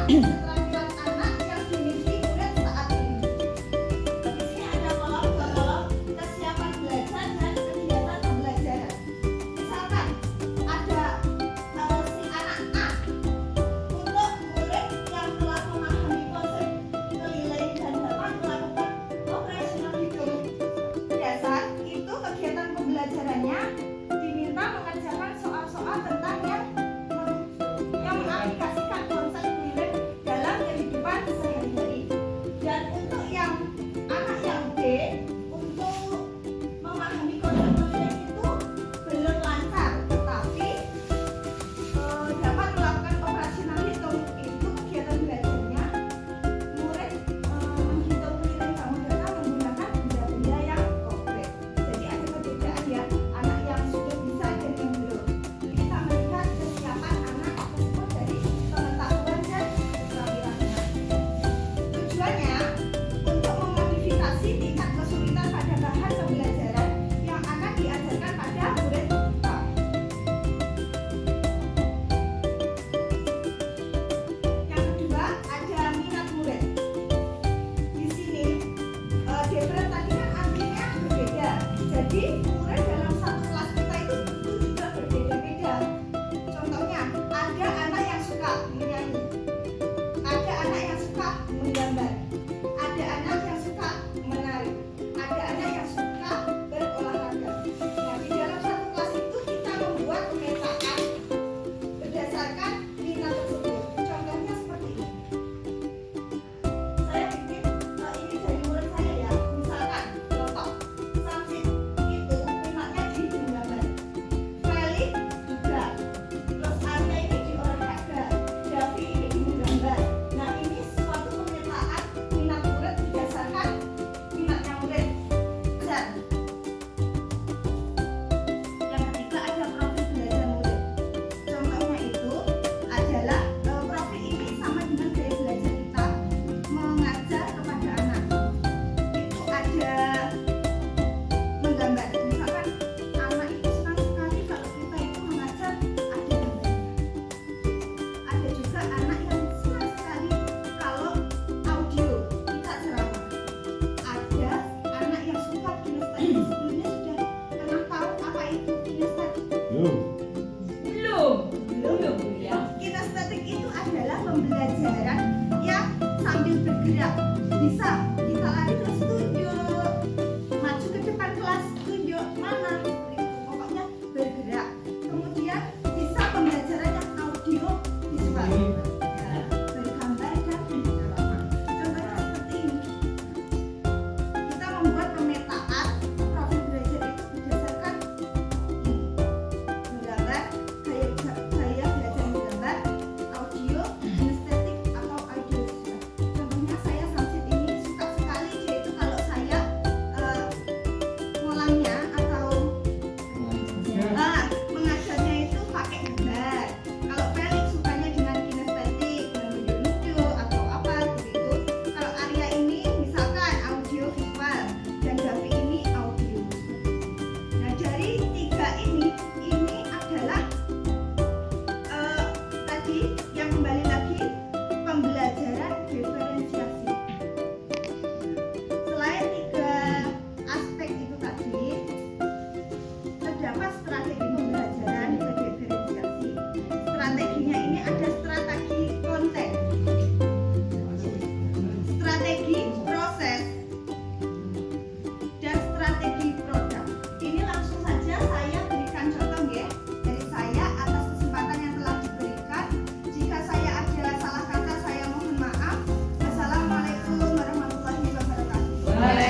keterampilan anak yang dimiliki murid saat ini. Di sini ada kolom-kolom kesiapan belajar dan kegiatan pembelajaran. Misalkan ada si anak A, untuk murid yang telah memahami konsep nilai dan dapat melakukan operasional hitung dasar, itu kegiatan pembelajarannya diminta mengerjakan soal-soal tentang yang mengaplikasikan konsep nilai dalam kehidupan sehari-hari. Dan untuk yang anak yang B, untuk memahami konsep nilai itu belum lancar, tetapi dapat melakukan operasional hitung. Itu kegiatan belajarnya murid menghitung nilai bangun data menggunakan benda-benda yang konkret. Jadi ada perbedaan ya, anak yang sudah bisa dan yang belum. Kita melihat kesiapan anak tersebut dari pengetahuan dan keterampilannya. Tujuannya untuk memodifikasi tingkat kesulitan pada bahan pembelajaran yang akan diajarkan pada murid kita. Yang kedua, ada minat murid. Di sini, different tadi kan artinya berbeda. Jadi murid dalam satu kelas kita itu juga berbeda-beda. Contohnya, ada anak yang suka menyanyi, ada anak yang suka menggambar, ada anak yang suka menari, ada anak yang suka berolahraga. Nah, di dalam satu kelas itu kita membuat pemetaan berdasarkan minat tersebut. Contohnya seperti ini. Saya bikin ini dari murid saya ya. Misalkan contoh, Samsit itu minatnya di menggambar, Felix juga, terus Arya ini di olahraga, Davi ini di menggambar. Nah, ini suatu pemetaan minat murid berdasarkan minatnya murid. Dan yang ketiga ada profil belajar murid. Contohnya itu adalah profil ini sama dengan gaya belajar kita mengajar kepada anak. Itu ada menggambar. Misalkan anak itu senang sekali kalau kita itu mengajar ada gambarnya. Ada juga anak yang senang sekali kalau audio kita ceramah. Ada anak yang suka kinestetik. Sebelumnya sudah pernah tahu apa itu kinestetik? Belum ya. Kinestetik itu adalah pembelajaran yang sambil bergerak. Bisa kita lari terus tunjuk, maju ke depan kelas tunjuk mana, pokoknya bergerak. Kemudian bisa pembelajaran yang audio visual, bergambar dan berceramah. Contohnya seperti ini. Kita membuat pemetaan profil belajar itu berdasarkan ini. Menggambar, gaya belajar menggambar, audio, kinestetik atau audio visual. Contohnya saya Samsit ini suka sekali, yaitu kalau saya ngolangnya atau mengajarnya itu pakai gambar. Kalau Felix sukanya dengan kinestetik, menunjuk-nunjuk atau apa begitu. Kalau Arya ini misalkan audio visual dan Davi ini audio. Nah, dari tiga ini adalah tadi yang kembali lagi pembelajaran diferensiasi. Selain tiga aspek itu tadi, terdapat strategi pembelajaran diferensiasi. Strateginya ini ada strategi konten, strategi proses, dan strategi produk. Ini langsung saja saya berikan contoh ya dari saya atas kesempatan yang telah diberikan. Jika saya ada salah kata, saya mohon maaf. Assalamualaikum warahmatullahi wabarakatuh.